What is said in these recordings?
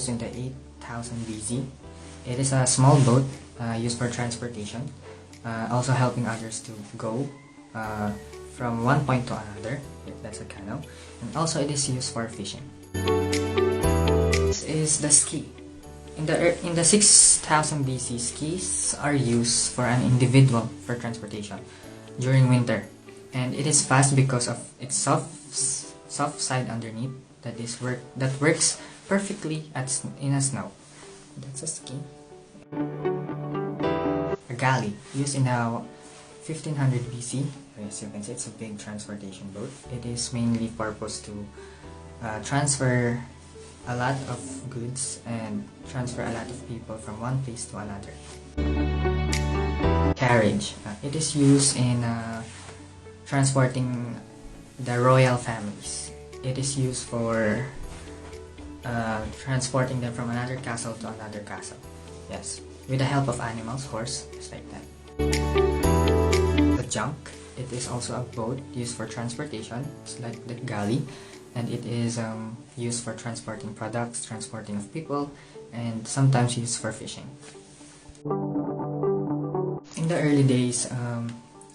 introduced in the 8000 BC. It is a small boat used for transportation, also helping others to go from one point to another. That's a canoe. And also it is used for fishing. This is the ski. In the 6000 BC, skis are used for an individual for transportation during winter, and it is fast because of its soft side underneath that works perfectly in a snow. That's a ski. A galley used in the 1500 BC. As you can see, it's a big transportation boat. It is mainly purposed to transfer a lot of goods and transfer a lot of people from one place to another. Carriage. It is used in transporting the royal families. It is used for transporting them from another castle to another castle. Yes, with the help of animals, horse, just like that. The junk. It is also a boat used for transportation. It's like the galley, and it is used for transporting products, transporting of people, and sometimes used for fishing. In the early days,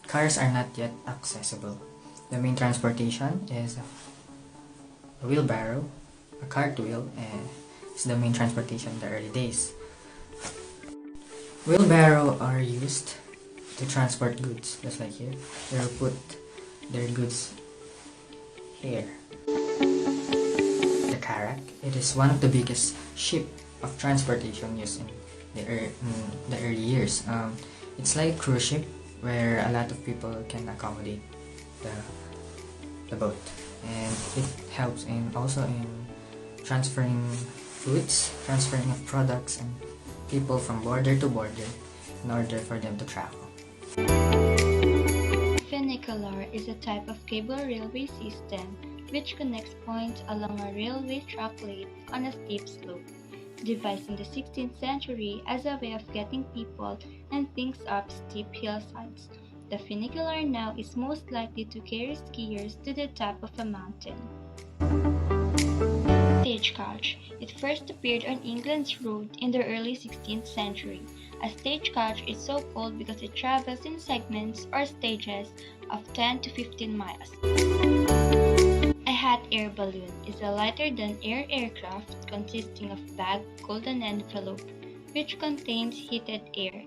cars are not yet accessible. The main transportation is a wheelbarrow, a cartwheel, and it's the main transportation in the early days. Wheelbarrow are used to transport goods, just like here. They'll put their goods here. The carrack. It is one of the biggest ship of transportation used in the early years. It's like a cruise ship where a lot of people can accommodate the boat, and it helps also in transferring foods, transferring of products and people from border to border in order for them to travel. Funicular is a type of cable railway system which connects points along a railway track laid on a steep slope. Devised in the 16th century as a way of getting people and things up steep hillsides, the funicular now is most likely to carry skiers to the top of a mountain. Stagecoach. It first appeared on England's road in the early 16th century. A stagecoach is so called because it travels in segments or stages of 10 to 15 miles. A hot air balloon is a lighter-than-air aircraft consisting of bag called an envelope, which contains heated air.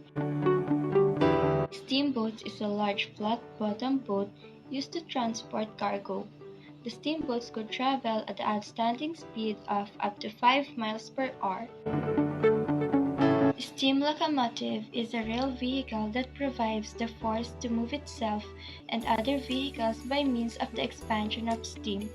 Steamboats is a large flat-bottomed boat used to transport cargo. The steamboats could travel at the outstanding speed of up to 5 miles per hour. Steam locomotive is a rail vehicle that provides the force to move itself and other vehicles by means of the expansion of steam.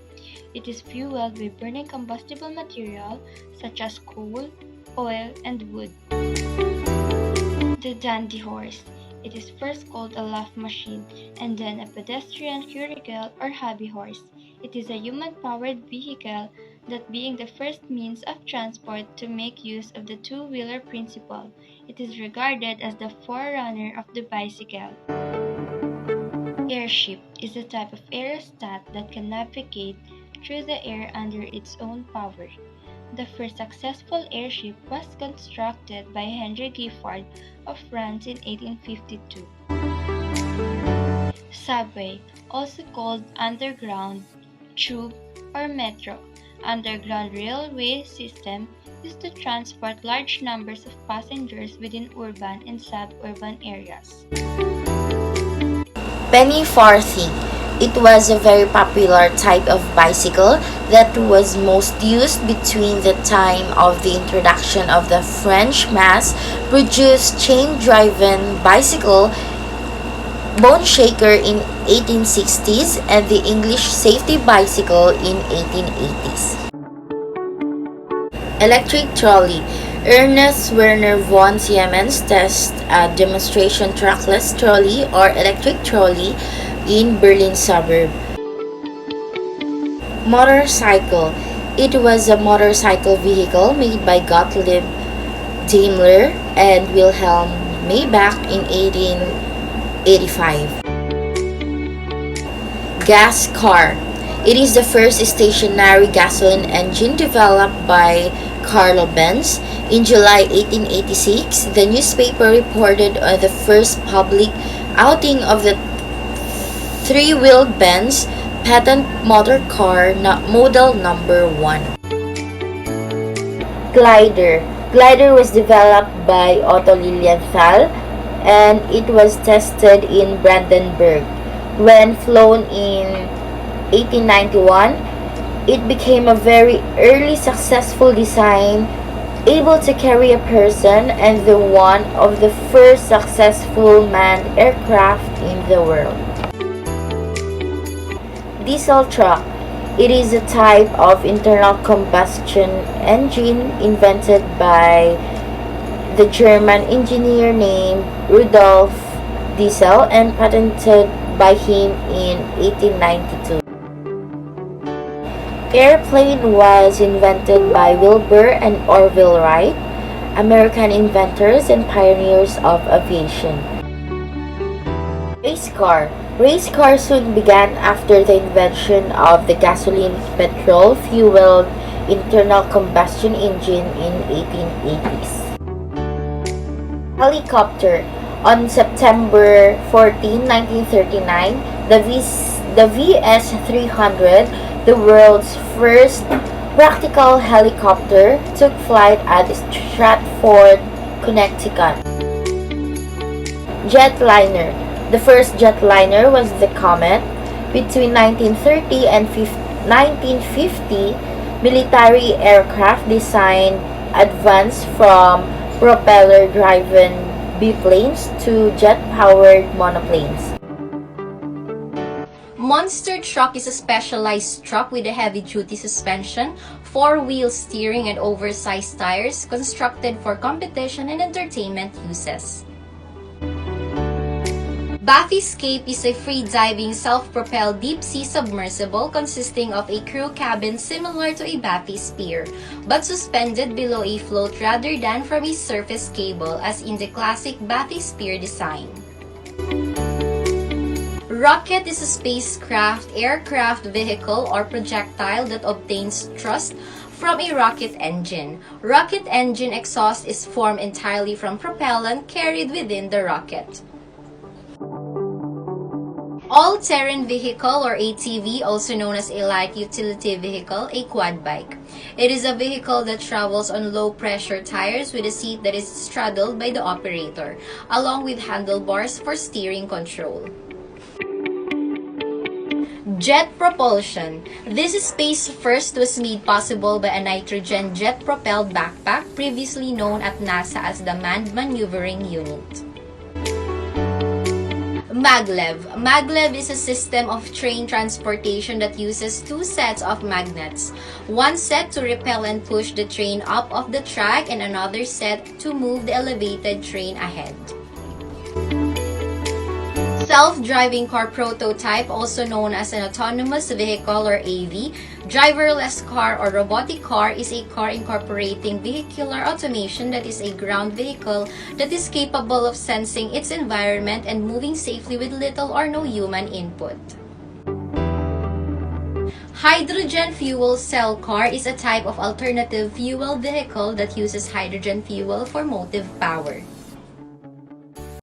It is fueled by burning combustible material such as coal, oil, and wood. The dandy horse. It is first called a laugh machine and then a pedestrian curricle or hobby horse. It is a human-powered vehicle, that being the first means of transport to make use of the two-wheeler principle. It is regarded as the forerunner of the bicycle. Airship is a type of aerostat that can navigate through the air under its own power. The first successful airship was constructed by Henry Giffard of France in 1852. Subway, also called underground, tube, or metro. Underground railway system used to transport large numbers of passengers within urban and suburban areas. Penny farthing. It was a very popular type of bicycle that was most used between the time of the introduction of the French mass-produced chain-driven bicycle bone shaker in 1860s and the English safety bicycle in 1880s. Electric trolley. Ernest Werner von Siemens tested a demonstration trackless trolley or electric trolley in Berlin suburb. Motorcycle. It was a motorcycle vehicle made by Gottlieb Daimler and Wilhelm Maybach in 1885. Gas car. It is the first stationary gasoline engine developed by Carl Benz. In July 1886, the newspaper reported on the first public outing of the three-wheeled Benz patent motor car model number 1. Glider. Glider was developed by Otto Lilienthal and it was tested in Brandenburg. When flown in 1891, it became a very early successful design, able to carry a person and the one of the first successful manned aircraft in the world. Diesel truck. It is a type of internal combustion engine invented by the German engineer named Rudolf Diesel and patented by him in 1892. Airplane was invented by Wilbur and Orville Wright, American inventors and pioneers of aviation. Race car. Race cars soon began after the invention of the gasoline petrol-fueled internal combustion engine in 1880s. Helicopter. On September 14, 1939, the VS-300, the world's first practical helicopter, took flight at Stratford, Connecticut. Jetliner. The first jetliner was the Comet. Between 1930 and 1950, military aircraft design advanced from propeller-driven biplanes to jet-powered monoplanes. Monster truck is a specialized truck with a heavy-duty suspension, four-wheel steering, and oversized tires constructed for competition and entertainment uses. Bathyscape is a free-diving, self-propelled deep-sea submersible consisting of a crew cabin similar to a bathysphere, but suspended below a float rather than from a surface cable as in the classic bathysphere design. Rocket is a spacecraft, aircraft, vehicle, or projectile that obtains thrust from a rocket engine. Rocket engine exhaust is formed entirely from propellant carried within the rocket. All-terrain vehicle or ATV, also known as a light utility vehicle, a quad bike. It is a vehicle that travels on low-pressure tires with a seat that is straddled by the operator, along with handlebars for steering control. Jet propulsion. This space first was made possible by a nitrogen jet-propelled backpack, previously known at NASA as the Manned Maneuvering Unit. Maglev. Maglev is a system of train transportation that uses two sets of magnets. One set to repel and push the train up off the track and another set to move the elevated train ahead. Self-driving car prototype, also known as an autonomous vehicle or AV, driverless car or robotic car is a car incorporating vehicular automation that is a ground vehicle that is capable of sensing its environment and moving safely with little or no human input. Hydrogen fuel cell car is a type of alternative fuel vehicle that uses hydrogen fuel for motive power.